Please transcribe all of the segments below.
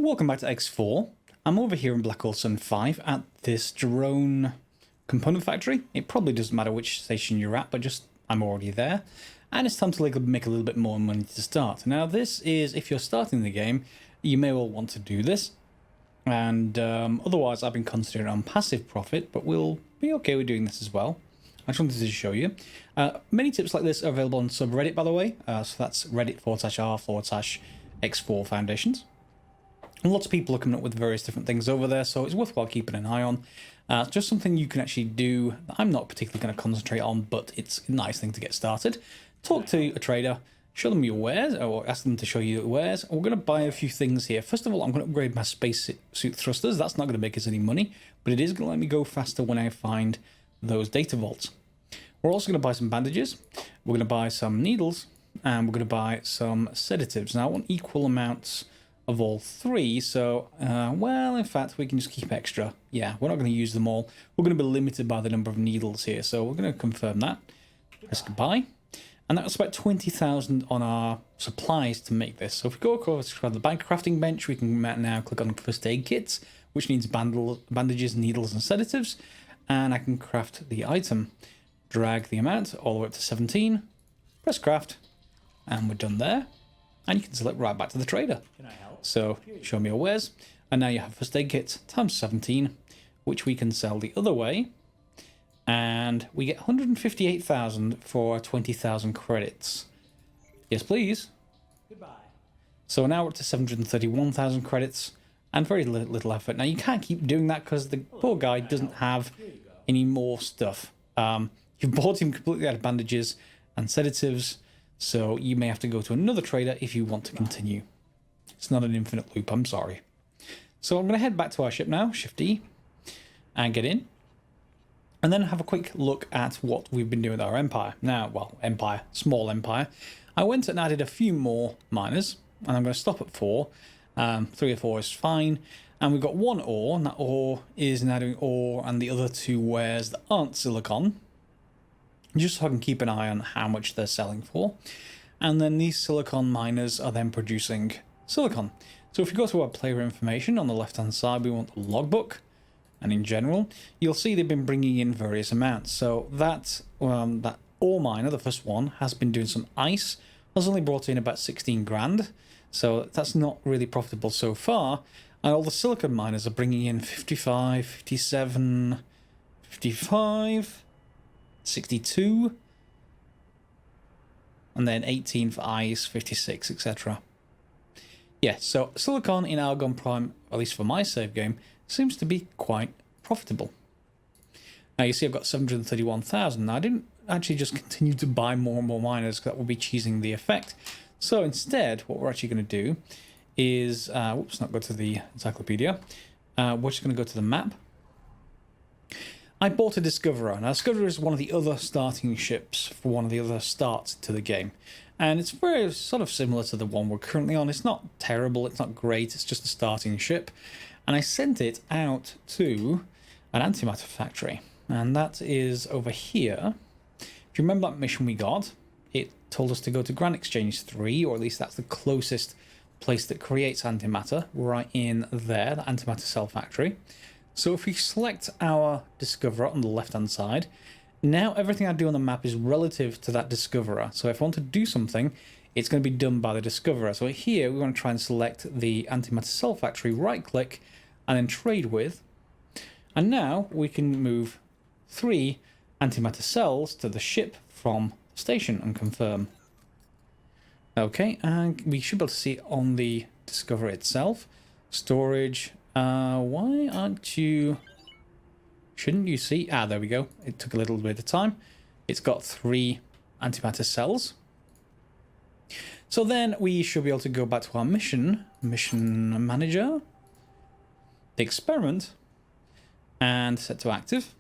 Welcome back to X4. I'm over here in Black Hole Sun 5 at this drone component factory. It probably doesn't matter which station you're at, but just I'm already there. And it's time to make a little bit more money to start. Now this is, if you're starting the game, you may well want to do this. And otherwise I've been concentrating on passive profit, but we'll be okay with doing this as well. I just wanted to show you. Many tips like this are available on subreddit, by the way. So that's reddit.r/X4 Foundations. And lots of people are coming up with various different things over there, so it's worthwhile keeping an eye on. Just something you can actually do that I'm not particularly going to concentrate on, but it's a nice thing to get started. Talk to a trader, show them your wares, or ask them to show you your wares. We're going to buy a few things here. First of all, I'm going to upgrade my spacesuit thrusters. That's not going to make us any money, but it is going to let me go faster when I find those data vaults. We're also going to buy some bandages. We're going to buy some needles, and we're going to buy some sedatives. Now I want equal amounts of all three, so well, in fact, we can just keep extra. Yeah, we're not going to use them all. We're going to be limited by the number of needles here, so we're going to confirm that. Press goodbye. And that was about 20,000 on our supplies to make this. So if we go across to the bank crafting bench, we can now click on first aid kits, which needs bandages, needles, and sedatives, and I can craft the item. Drag the amount all the way up to 17, press craft, and we're done there. And you can select right back to the trader. Can I help? So show me your wares, and now you have first aid kit times 17, which we can sell the other way, and we get 158,000 for 20,000 credits. Yes, please. Goodbye. So now we're up to 731,000 credits, and very little effort. Now you can't keep doing that because the poor guy doesn't have any more stuff. You've bought him completely out of bandages and sedatives, so you may have to go to another trader if you want to continue. It's not an infinite loop, I'm sorry. So I'm going to head back to our ship now, Shift E, and get in. And then have a quick look at what we've been doing with our empire. Now, well, empire, small empire. I went and added a few more miners, and I'm going to stop at 4. 3 or 4 is fine. And we've got 1 ore, and that ore is now doing ore, and the other 2 wares that aren't silicon, just so I can keep an eye on how much they're selling for. And then these silicon miners are then producing silicon. So if you go to our player information on the left hand side, we want the logbook, and in general you'll see they've been bringing in various amounts. So that ore miner, the first one, has been doing some ice, has only brought in about 16 grand, so that's not really profitable so far. And all the silicon miners are bringing in 55, 57, 55, 62, and then 18 for ice, 56, etc. Yeah, so silicon in Argon Prime, at least for my save game, seems to be quite profitable. Now you see I've got 731,000. Now I didn't actually just continue to buy more and more miners, because that would be cheesing the effect. So instead, what we're actually going to do is, whoops, not go to the encyclopedia. We're just going to go to the map. I bought a Discoverer. Now, Discoverer is one of the other starting ships for one of the other starts to the game. And it's very sort of similar to the one we're currently on. It's not terrible, it's not great, it's just a starting ship. And I sent it out to an antimatter factory. And that is over here. If you remember that mission we got, it told us to go to Grand Exchange 3, or at least that's the closest place that creates antimatter, right in there, the antimatter cell factory. So if we select our Discoverer on the left hand side, now everything I do on the map is relative to that Discoverer. So if I want to do something, it's going to be done by the Discoverer. So here we want to try and select the antimatter cell factory, right click, and then trade with. And now we can move 3 antimatter cells to the ship from the station and confirm. Okay, and we should be able to see on the Discoverer itself. Storage. Why aren't you... Shouldn't you see? Ah, there we go. It took a little bit of time. It's got 3 antimatter cells. So then we should be able to go back to our mission manager, the experiment, and set to active.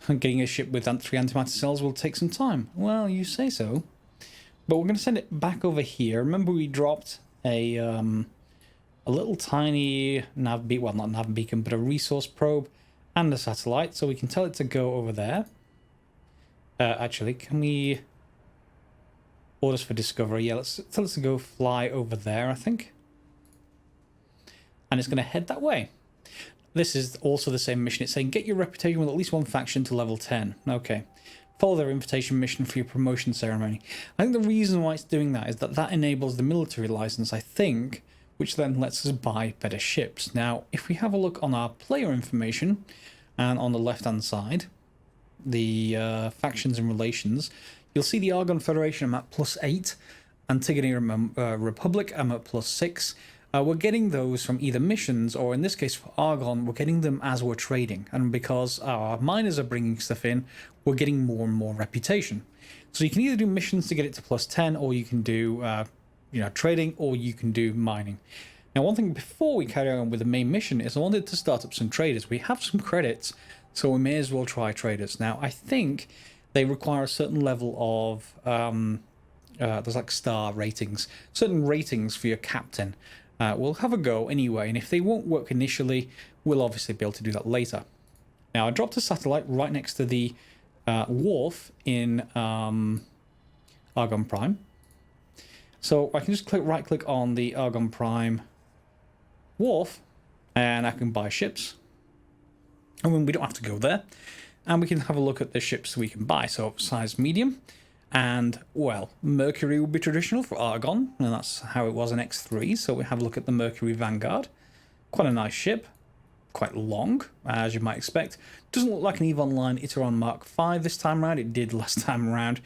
Getting a ship with 3 antimatter cells will take some time. Well, you say so. But we're going to send it back over here. Remember we dropped a little tiny nav beacon, well, not nav beacon, but a resource probe and a satellite, so we can tell it to go over there. Actually, can we... Orders for discovery. Yeah, let's go fly over there, I think. And it's going to head that way. This is also the same mission. It's saying, get your reputation with at least one faction to level 10. Okay. Follow their invitation mission for your promotion ceremony. I think the reason why it's doing that is that that enables the military license, I think, which then lets us buy better ships. Now, if we have a look on our player information, and on the left-hand side, the factions and relations, you'll see the Argon Federation I'm at +8, Antigone Republic I'm at +6. We're getting those from either missions, or in this case for Argon, we're getting them as we're trading. And because our miners are bringing stuff in, we're getting more and more reputation. So you can either do missions to get it to +10, or you can do trading, or you can do mining. Now, one thing before we carry on with the main mission is I wanted to start up some traders. We have some credits, so we may as well try traders. Now, I think they require a certain level of there's like star ratings, certain ratings for your captain. We'll have a go anyway, and if they won't work initially, we'll obviously be able to do that later. Now, I dropped a satellite right next to the wharf in Argon Prime. So I can just right-click on the Argon Prime wharf, and I can buy ships. And then we don't have to go there. And we can have a look at the ships we can buy. So size medium. And, well, Mercury will be traditional for Argon, and that's how it was in X3. So we have a look at the Mercury Vanguard. Quite a nice ship. Quite long, as you might expect. Doesn't look like an EVE Online E03 Mark V this time around. It did last time around.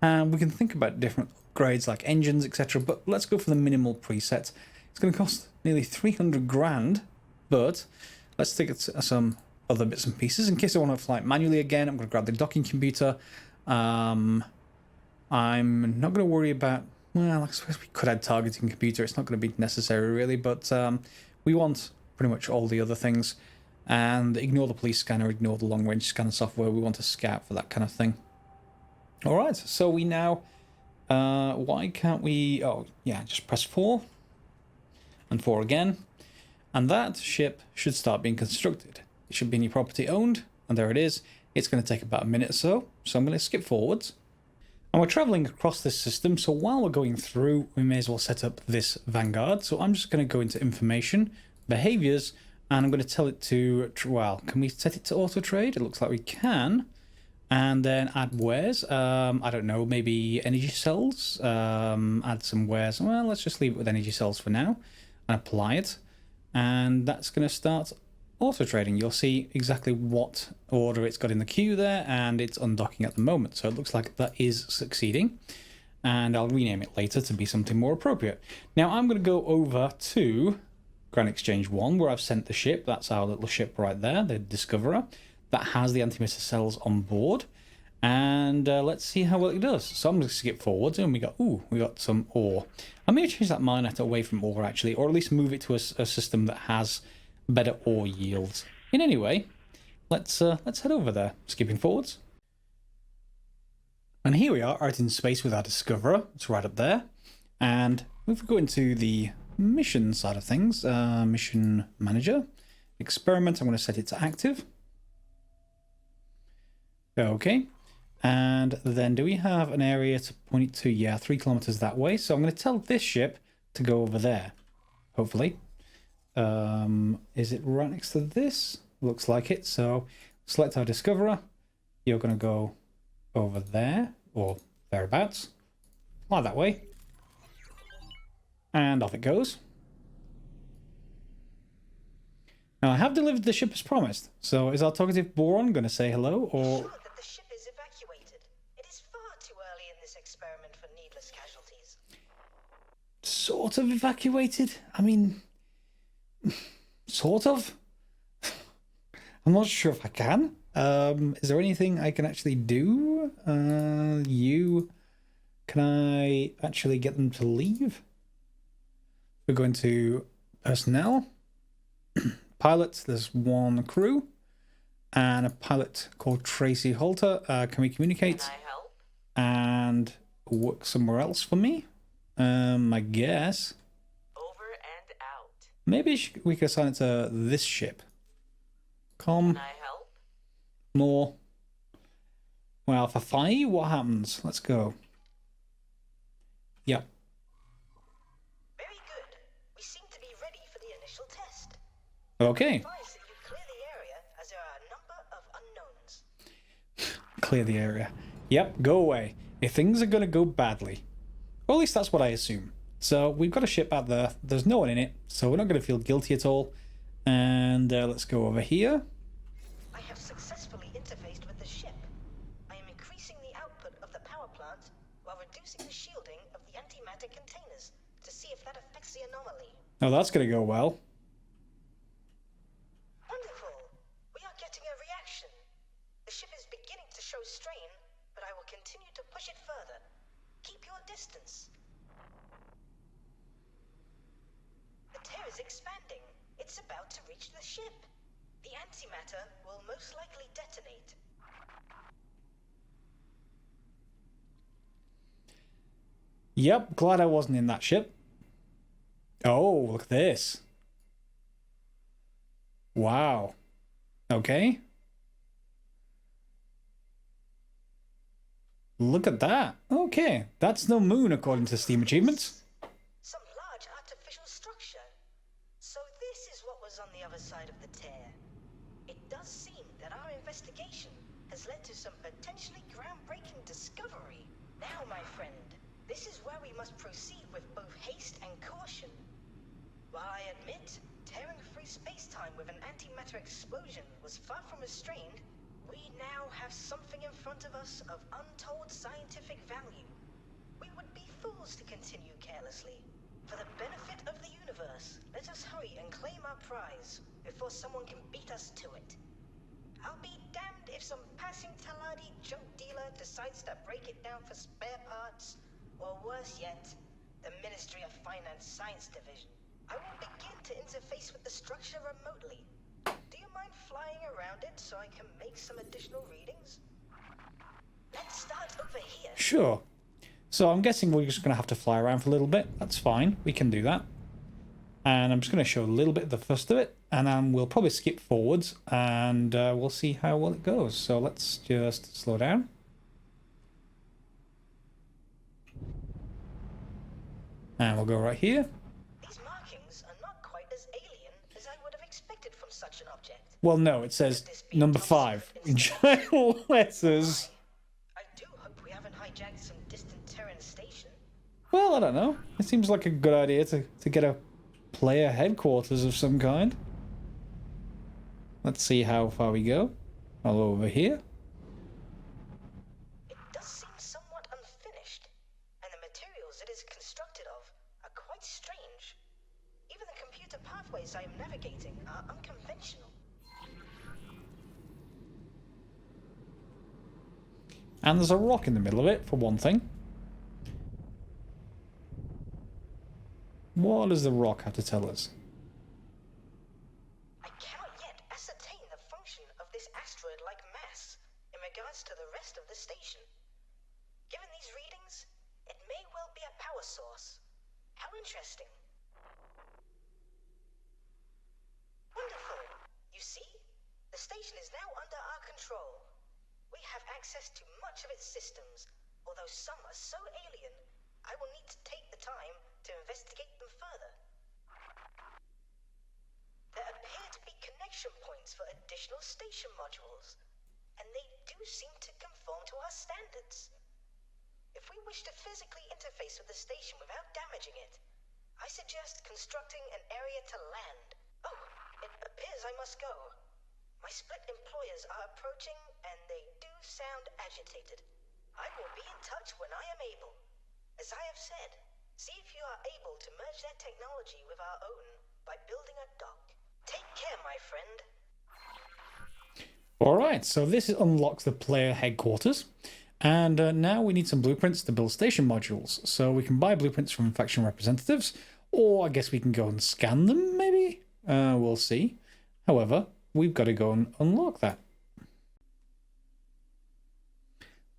And we can think about different upgrades like engines, etc. But let's go for the minimal preset. It's going to cost nearly 300 grand, but let's take some other bits and pieces. In case I want to fly it manually again, I'm going to grab the docking computer. I'm not going to worry about, well, I suppose we could add targeting computer. It's not going to be necessary really, but we want pretty much all the other things. And ignore the police scanner, ignore the long range scanner software. We want to scout for that kind of thing. All right, so we now, why can't we, oh yeah, just press 4 and 4 again. And that ship should start being constructed. It should be in your property owned, and there it is. It's going to take about a minute or so, so I'm going to skip forwards. And we're traveling across this system, so while we're going through, we may as well set up this Vanguard. So I'm just going to go into information, behaviors, and I'm going to tell it to, well, can we set it to auto trade? It looks like we can. And then add wares. I don't know, maybe energy cells. Add some wares. Well, let's just leave it with energy cells for now and apply it. And that's going to start auto trading. You'll see exactly what order it's got in the queue there, and it's undocking at the moment. So it looks like that is succeeding. And I'll rename it later to be something more appropriate. Now I'm going to go over to Grand Exchange 1, where I've sent the ship. That's our little ship right there, the Discoverer, that has the antimatter cells on board. And let's see how well it does. So I'm going to skip forwards, and we got some ore. I may change that mine away from ore actually, or at least move it to a system that has better ore yields. In any way, let's head over there. Skipping forwards. And here we are out in space with our Discoverer. It's right up there. And if we go into the mission side of things, mission manager, experiment, I'm going to set it to active. Okay. And then do we have an area to point it to? Yeah, 3 kilometers that way. So I'm going to tell this ship to go over there, hopefully. Is it right next to this? Looks like it. So select our Discoverer. You're going to go over there, or thereabouts. Fly that way. And off it goes. Now I have delivered the ship as promised. So is our talkative Boron going to say hello, or... Sort of evacuated? I mean, sort of. I'm not sure if I can. Is there anything I can actually do? Can I actually get them to leave? We're going to personnel. Pilots, there's 1 crew. And a pilot called Tracy Halter. Can we communicate? Can I help? And work somewhere else for me? I guess. Over and out. Maybe we could assign it to this ship. Can I help? More. Well, for 5, what happens? Let's go. Yep. Very good. We seem to be ready for the initial test. Okay. Advise that you clear the area as there are a number of unknowns. Clear the area. Yep, go away. If things are going to go badly. Or at least that's what I assume. So we've got a ship out there. There's no one in it, so we're not going to feel guilty at all. And let's go over here. I have successfully interfaced with the ship. I am increasing the output of the power plant while reducing the shielding of the antimatter containers to see if that affects the anomaly. Oh, that's going to go well. Wonderful. We are getting a reaction. The ship is beginning to show strain, but I will continue to push it further. Keep your distance. The tear is expanding. It's about to reach the ship. The antimatter will most likely detonate. Yep, glad I wasn't in that ship. Oh, look at this. Wow. Okay. Look at that. Okay, that's no moon according to Steam achievements. Some large artificial structure. So this is what was on the other side of the tear. It does seem that our investigation has led to some potentially groundbreaking discovery. Now, my friend, this is where we must proceed with both haste and caution. While I admit, tearing through space-time with an antimatter explosion was far from restrained, we now have something in front of us of untold scientific value. We would be fools to continue carelessly. For the benefit of the universe, let us hurry and claim our prize before someone can beat us to it. I'll be damned if some passing Taladi junk dealer decides to break it down for spare parts, or worse yet, the Ministry of Finance Science Division. I will begin to interface with the structure remotely. Do you mind flying around it so I can make some additional readings? Let's start over here. Sure. So I'm guessing we're just going to have to fly around for a little bit. That's fine. We can do that. And I'm just going to show a little bit of the first of it. And then we'll probably skip forwards. And we'll see how well it goes. So let's just slow down. And we'll go right here. These markings are not quite as alien as I would have expected from such an object. Well, no, it says number 5 in giant letters. I do hope we haven't hijacked some distant Terran station. Well, I don't know. It seems like a good idea to get a player headquarters of some kind. Let's see how far we go. All over here. It does seem somewhat unfinished, and the materials it is constructed of are quite strange. Even the computer pathways I am navigating are unconventional. And there's a rock in the middle of it, for one thing. What does the rock have to tell us? I cannot yet ascertain the function of this asteroid-like mass in regards to the rest of the station. Given these readings, it may well be a power source. How interesting. Wonderful. You see? The station is now under our control. We have access to much of its systems, although some are so alien, I will need to take the time to investigate them further. There appear to be connection points for additional station modules, and they do seem to conform to our standards. If we wish to physically interface with the station without damaging it, I suggest constructing an area to land. Oh, it appears I must go. My split employers are approaching, and they do sound agitated. I will be in touch when I am able. As I have said, see if you are able to merge their technology with our own by building a dock. Take care, my friend. Alright, so this unlocks the player headquarters. And now we need some blueprints to build station modules. So we can buy blueprints from faction representatives, or I guess we can go and scan them, maybe? We'll see. However, we've got to go and unlock that.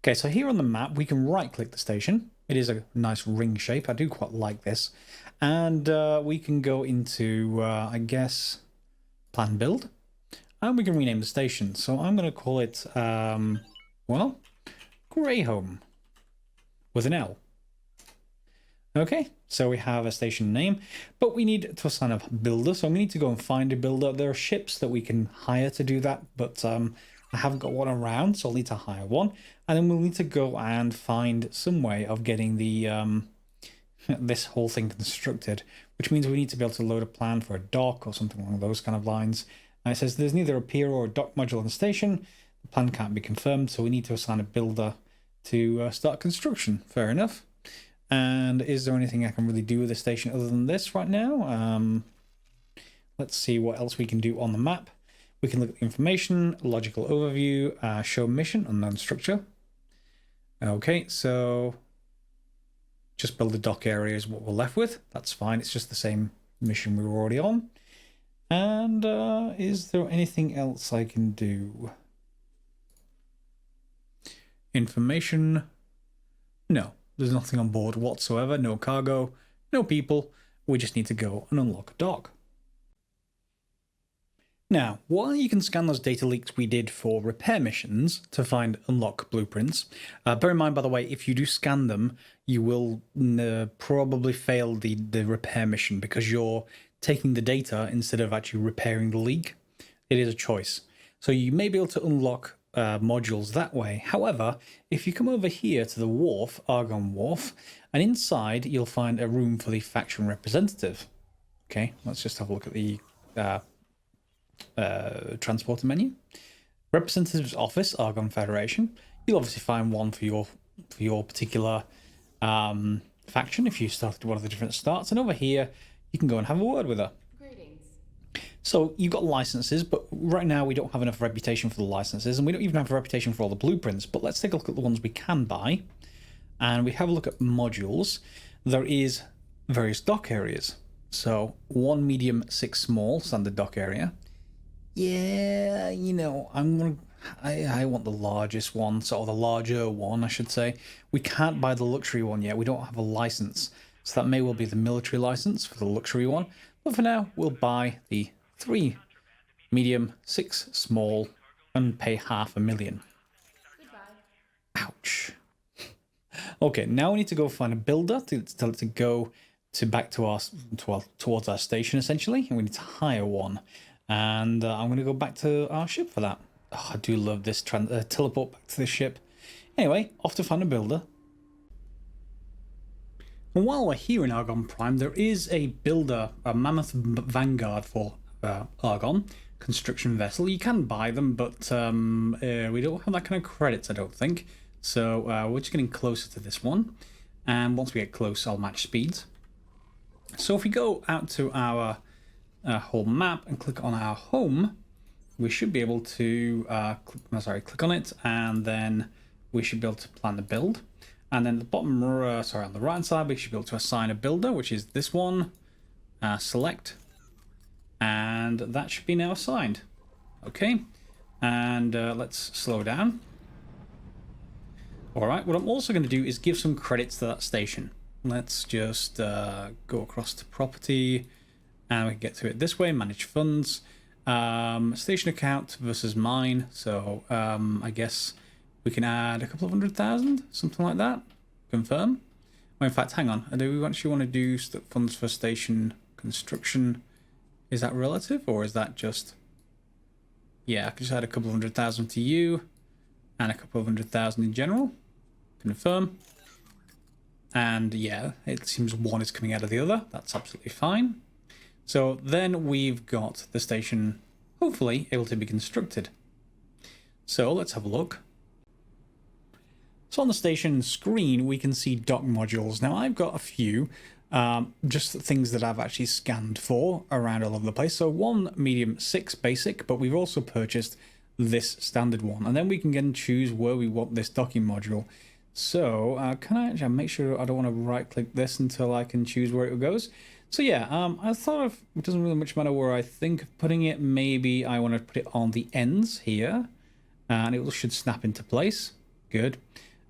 Okay, so here on the map, we can right-click the station. It is a nice ring shape. I do quite like this. And we can go into, I guess, plan build. And we can rename the station. So I'm going to call it, well, Greyhome with an L. Okay, so we have a station name, but we need to assign a builder, so we need to go and find a builder. There are ships that we can hire to do that, but I haven't got one around, so I'll need to hire one. And then we'll need to go and find some way of getting the this whole thing constructed, which means we need to be able to load a plan for a dock or something along those kind of lines. And it says there's neither a pier or a dock module on the station. The plan can't be confirmed, so we need to assign a builder to start construction. Fair enough. And is there anything I can really do with the station other than this right now? Let's see what else we can do on the map. We can look at the information, logical overview, show mission, unknown structure. Okay, so just build a dock area is what we're left with. That's fine. It's just the same mission we were already on. And is there anything else I can do? Information. No, there's nothing on board whatsoever. No cargo, no people. We just need to go and unlock a dock. Now, while you can scan those data leaks we did for repair missions to find unlock blueprints, bear in mind, by the way, if you do scan them, you will probably fail the repair mission because you're taking the data instead of actually repairing the leak. It is a choice. So you may be able to unlock modules that way. However, if you come over here to the wharf, Argon Wharf, and inside you'll find a room for the faction representative. Okay, let's just have a look at the transporter menu. Representative's office, Argon Federation. You'll obviously find one for your particular faction if you started one of the different starts. And over here, you can go and have a word with her. Greetings. So you've got licenses, but right now we don't have enough reputation for the licenses, and we don't even have a reputation for all the blueprints. But let's take a look at the ones we can buy, and we have a look at modules. There is various dock areas. So 1 medium, 6 small standard dock area. Yeah, you know, I want the largest one, sort of the larger one, I should say. We can't buy the luxury one yet. We don't have a license. So that may well be the military license for the luxury one. But for now, we'll buy the 3 medium, 6 small, and pay $500,000. Goodbye. Ouch. Okay, now we need to go find a builder to tell it to go back to towards our station, essentially. And we need to hire one. And I'm going to go back to our ship for that. Oh, I do love this teleport back to the ship. Anyway, off to find a builder. And while we're here in Argon Prime, there is a builder, a Mammoth Vanguard for Argon construction vessel. You can buy them, but we don't have that kind of credits, I don't think. So we're just getting closer to this one. And once we get close, I'll match speeds. So if we go out to our whole map and click on our home, we should be able to click on it, and then we should be able to plan the build. And then the bottom, on the right hand side, we should be able to assign a builder, which is this one. Select, and that should be now assigned. Okay, and let's slow down. All right, what I'm also going to do is give some credits to that station. Let's just go across to property, and we can get to it this way. Manage funds, station account versus mine. So I guess we can add a couple of 100,000, something like that. Confirm. Well, in fact, hang on. Do we actually want to do funds for station construction? Is that relative, or is that just? Yeah, I could just add a couple of 100,000 to you, and a couple of 100,000 in general. Confirm. And yeah, it seems one is coming out of the other. That's absolutely fine. So then we've got the station, hopefully, able to be constructed. So let's have a look. So on the station screen, we can see dock modules. Now I've got a few, just things that I've actually scanned for around all over the place. So 1 medium, 6 basic, but we've also purchased this standard one. And then we can get and choose where we want this docking module. So can I actually make sure I don't want to right click this until I can choose where it goes? So yeah, I thought it doesn't really much matter where I think of putting it. Maybe I want to put it on the ends here, and it should snap into place. Good.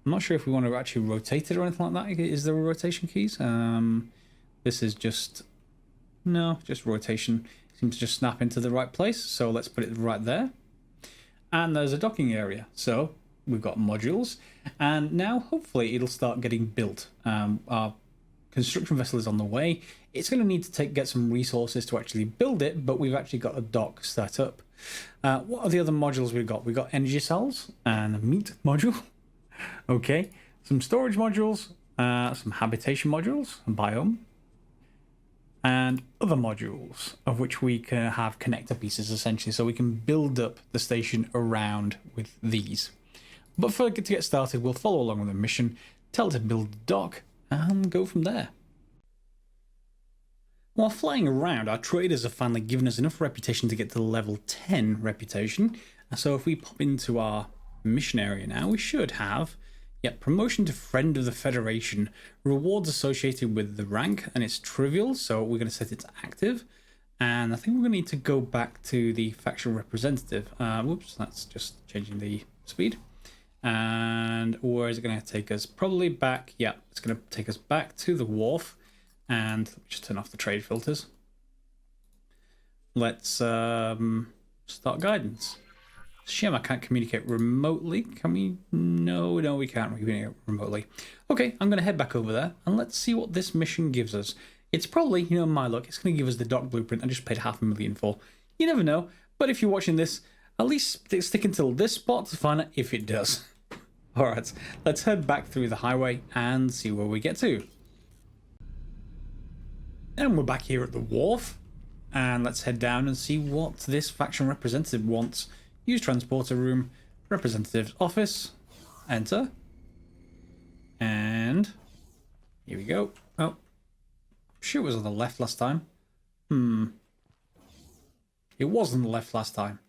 I'm not sure if we want to actually rotate it or anything like that. Is there a rotation keys? This is just rotation. It seems to just snap into the right place. So let's put it right there. And there's a docking area. So we've got modules, and now hopefully it'll start getting built. Our construction vessel is on the way. It's going to need to get some resources to actually build it, but we've actually got a dock set up. What are the other modules we've got? We've got energy cells and a meat module. Okay, some storage modules, some habitation modules, a biome, and other modules, of which we can have connector pieces, essentially, so we can build up the station around with these. But to get started, we'll follow along with the mission, tell it to build the dock, and go from there. While flying around, our traders have finally given us enough reputation to get to the level 10 reputation. So if we pop into our mission area now, we should have, promotion to Friend of the Federation. Rewards associated with the rank, and it's trivial, so we're going to set it to active. And I think we're going to need to go back to the faction representative. Whoops, that's just changing the speed. And where is it going to take us? Probably back, it's going to take us back to the wharf. And just turn off the trade filters. Let's start guidance. Shame I can't communicate remotely. Can we? No, we can't communicate remotely. Okay, I'm going to head back over there and let's see what this mission gives us. It's probably, my luck, it's going to give us the dock blueprint I just paid $500,000 for. You never know, but if you're watching this, at least stick until this spot to find out if it does. Alright, let's head back through the highway and see where we get to. And we're back here at the wharf, and let's head down and see what this faction representative wants. Use transporter room, representative's office, enter, and here we go. Oh, sure it was on the left last time. It was on the left last time.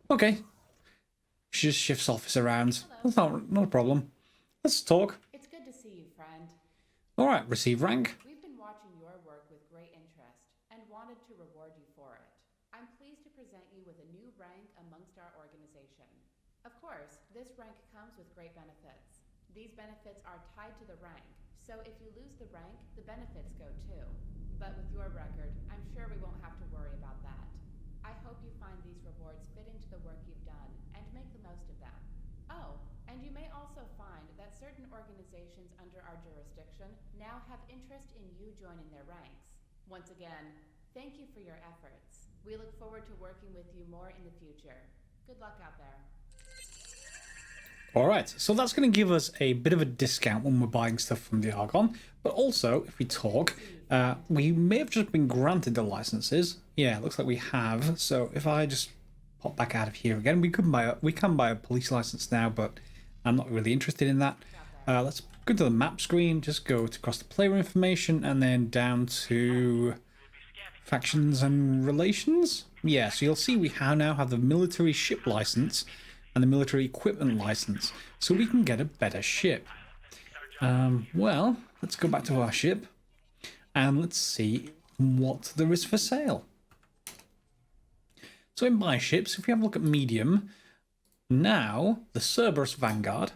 Okay, she just shifts office around. That's not a problem. Let's talk. It's good to see you, friend. All right, receive rank. We've been watching your work with great interest and wanted to reward you for it. I'm pleased to present you with a new rank amongst our organization. Of course, this rank comes with great benefits. These benefits are tied to the rank, so if you lose the rank, the benefits go too. But with your record, I'm sure we won't have to worry about that. I hope you find these rewards fit into the work you've done and make the most of them. Oh, and you may also find that certain organizations under our jurisdiction now have interest in you joining their ranks. Once again, thank you for your efforts. We look forward to working with you more in the future. Good luck out there. Alright, so that's going to give us a bit of a discount when we're buying stuff from the Argon, but also, if we talk, we may have just been granted the licenses. Yeah, it looks like we have, so if I just pop back out of here again, we can buy a police license now, but I'm not really interested in that. Let's go to the map screen, just go across the player information, and then down to factions and relations. Yeah, so you'll see we now have the military ship license and the military equipment license, so we can get a better ship. Well, let's go back to our ship and let's see what there is for sale. So in buy ships, if we have a look at medium, now the Cerberus Vanguard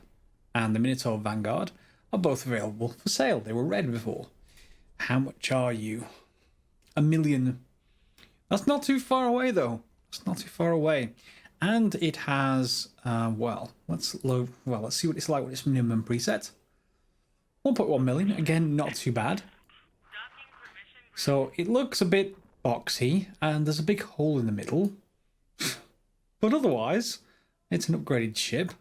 and the Minotaur Vanguard are both available for sale. They were red before. How much are you? 1 million. That's not too far away though. It's not too far away. And it has, let's see what it's like with its minimum preset. 1.1 million, again, not too bad. So it looks a bit boxy, and there's a big hole in the middle. But otherwise, it's an upgraded ship.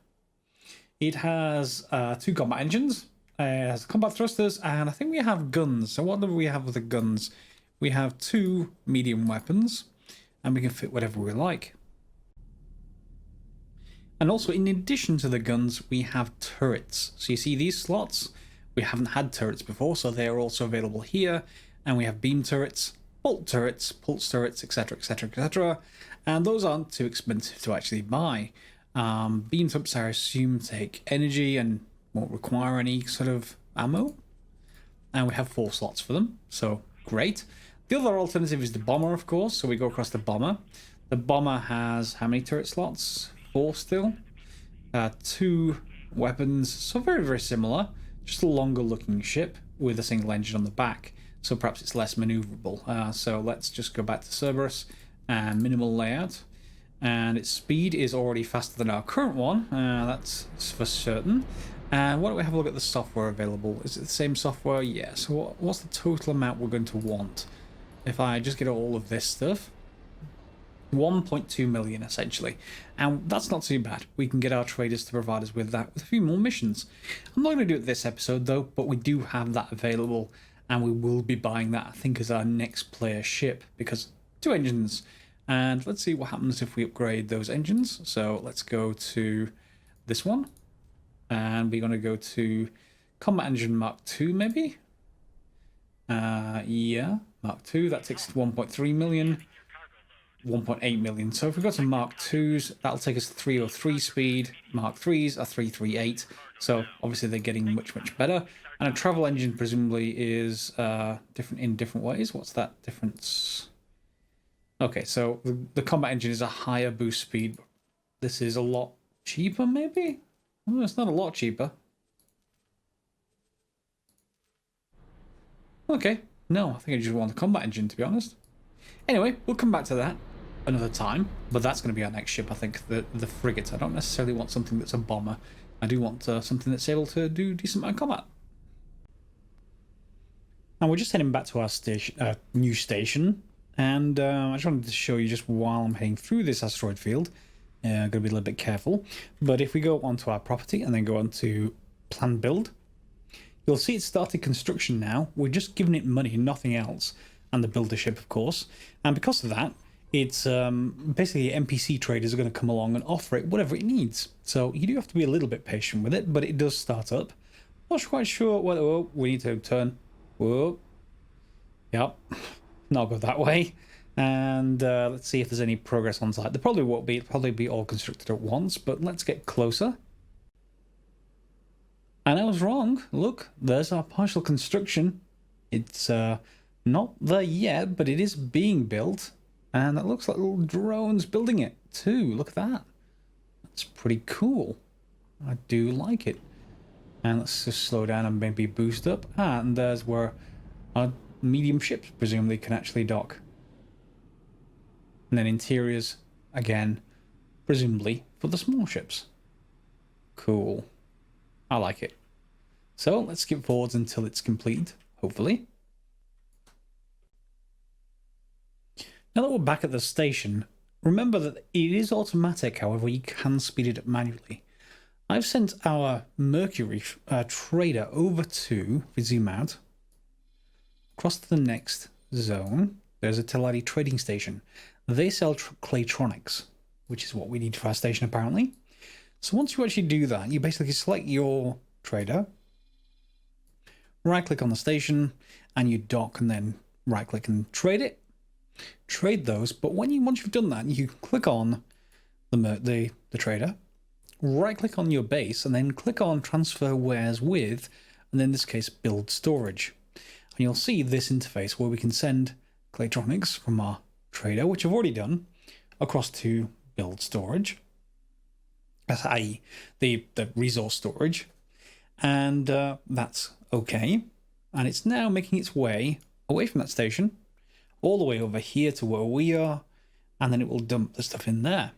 It has 2 combat engines, it has combat thrusters, and I think we have guns. So what do we have with the guns? We have 2 medium weapons, and we can fit whatever we like. And also, in addition to the guns, we have turrets. So you see these slots? We haven't had turrets before, so they are also available here. And we have beam turrets, bolt turrets, pulse turrets, etc, etc, etc. And those aren't too expensive to actually buy. Beam turrets, I assume, take energy and won't require any sort of ammo. And we have 4 slots for them, so great. The other alternative is the bomber, of course, so we go across the bomber. The bomber has how many turret slots? 4 still. 2 weapons, so very, very similar. Just a longer looking ship with a single engine on the back, so perhaps it's less maneuverable. So let's just go back to Cerberus and minimal layout. And its speed is already faster than our current one, that's for certain. And why don't we have a look at the software available? Is it the same software? Yeah. So what's the total amount we're going to want? If I just get all of this stuff, 1.2 million essentially. And that's not too bad. We can get our traders to provide us with that with a few more missions. I'm not going to do it this episode though, but we do have that available and we will be buying that, I think, as our next player ship, because 2 engines. And let's see what happens if we upgrade those engines. So let's go to this one. And we're going to go to Combat Engine Mark II, maybe? Yeah, Mark II. That takes us to 1.3 million. 1.8 million. So if we go to Mark IIs, that'll take us to 303 speed. Mark IIIs are 338. So obviously they're getting much, much better. And a travel engine presumably is different in different ways. What's that difference? Okay, so the combat engine is a higher boost speed. This is a lot cheaper, maybe? Oh, it's not a lot cheaper. Okay, no, I think I just want the combat engine, to be honest. Anyway, we'll come back to that another time, but that's going to be our next ship, I think, the frigate. I don't necessarily want something that's a bomber. I do want something that's able to do decent amount of combat. And we're just heading back to our station, new station, and I just wanted to show you just while I'm heading through this asteroid field. I'm going to be a little bit careful, but if we go onto our property and then go on to plan build, you'll see it started construction now. We're just giving it money, nothing else, and the builder ship, of course. And because of that, it's basically NPC traders are going to come along and offer it whatever it needs. So you do have to be a little bit patient with it, but it does start up. Not quite sure whether... Oh, we need to turn. Whoa. Yep. Not go that way. And let's see if there's any progress on site. There probably won't be. It'll probably be all constructed at once, but let's get closer. And I was wrong. Look, there's our partial construction. It's not there yet, but it is being built. And that looks like little drones building it too. Look at that. That's pretty cool. I do like it. And let's just slow down and maybe boost up. And there's where our medium ships presumably can actually dock. And then interiors, again, presumably for the small ships. Cool. I like it. So let's skip forwards until it's complete, hopefully. Now that we're back at the station, remember that it is automatic, however, you can speed it up manually. I've sent our Mercury trader over to, if we zoom out, across to the next zone. There's a Teladi trading station. They sell Claytronics, which is what we need for our station apparently. So once you actually do that, you basically select your trader, right click on the station, and you dock and then right click and trade it. Trade those, but once you've done that, you click on the trader, right click on your base, and then click on transfer wares with, and in this case build storage. And you'll see this interface where we can send Claytronics from our trader, which I've already done, across to build storage, i.e. the resource storage, and that's okay. And it's now making its way away from that station, all the way over here to where we are, and then it will dump the stuff in there.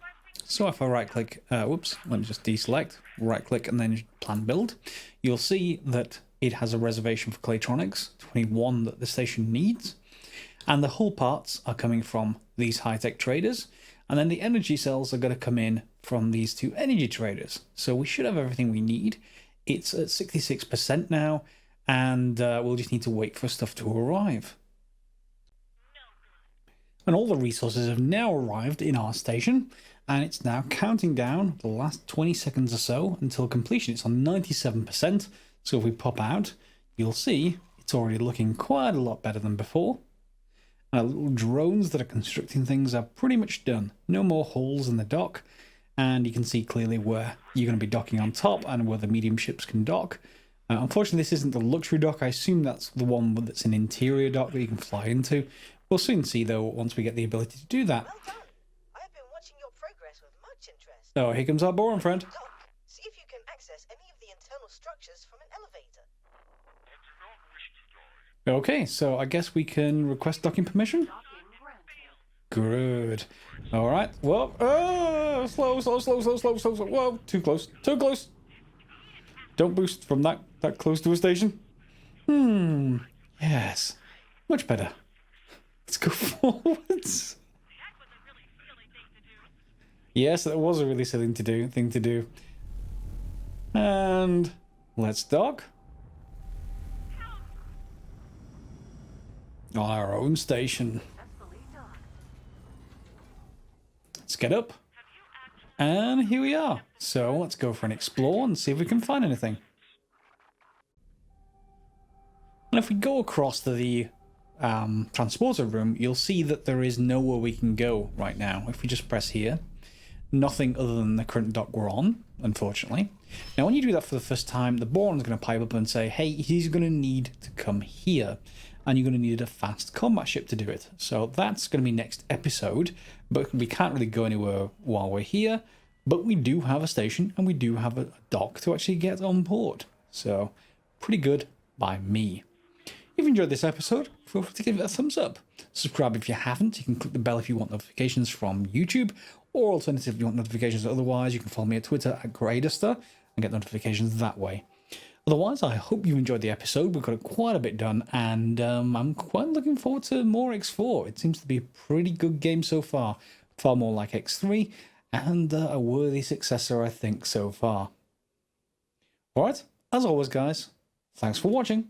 So if I right click, whoops, let me just deselect, right click and then plan build, you'll see that it has a reservation for Claytronics, 21 that the station needs. And the hull parts are coming from these high-tech traders. And then the energy cells are going to come in from these 2 energy traders. So we should have everything we need. It's at 66% now. And we'll just need to wait for stuff to arrive. And all the resources have now arrived in our station. And it's now counting down the last 20 seconds or so until completion. It's on 97%. So if we pop out, you'll see it's already looking quite a lot better than before. Our little drones that are constructing things are pretty much done. No more holes in the dock, and you can see clearly where you're going to be docking on top and where the medium ships can dock. Unfortunately, this isn't the luxury dock. I assume that's the one that's an interior dock that you can fly into. We'll soon see, though, once we get the ability to do that. Well done. I have been watching your progress with much interest. So here comes our boring friend. Doc, see if you can access any of the internal structures from an elevator. Okay, so I guess we can request docking permission? Good. All right. Well, slow. Whoa, too close. Don't boost from that close to a station. Yes. Much better. Let's go forwards. Yes, that was a really silly thing to do. And let's dock. On our own station. Let's get up. And here we are. So let's go for an explore and see if we can find anything. And if we go across to the transporter room, you'll see that there is nowhere we can go right now. If we just press here, nothing other than the current dock we're on, unfortunately. Now, when you do that for the first time, the Bourne's going to pipe up and say, hey, he's going to need to come here. And you're going to need a fast combat ship to do it. So that's going to be next episode. But we can't really go anywhere while we're here. But we do have a station and we do have a dock to actually get on board. So pretty good by me. If you enjoyed this episode, feel free to give it a thumbs up. Subscribe if you haven't. You can click the bell if you want notifications from YouTube. Or alternatively, if you want notifications otherwise, you can follow me at Twitter at Greyduster and get notifications that way. Otherwise, I hope you enjoyed the episode. We've got quite a bit done, and I'm quite looking forward to more X4. It seems to be a pretty good game so far. Far more like X3, and a worthy successor, I think, so far. Alright, as always, guys, thanks for watching.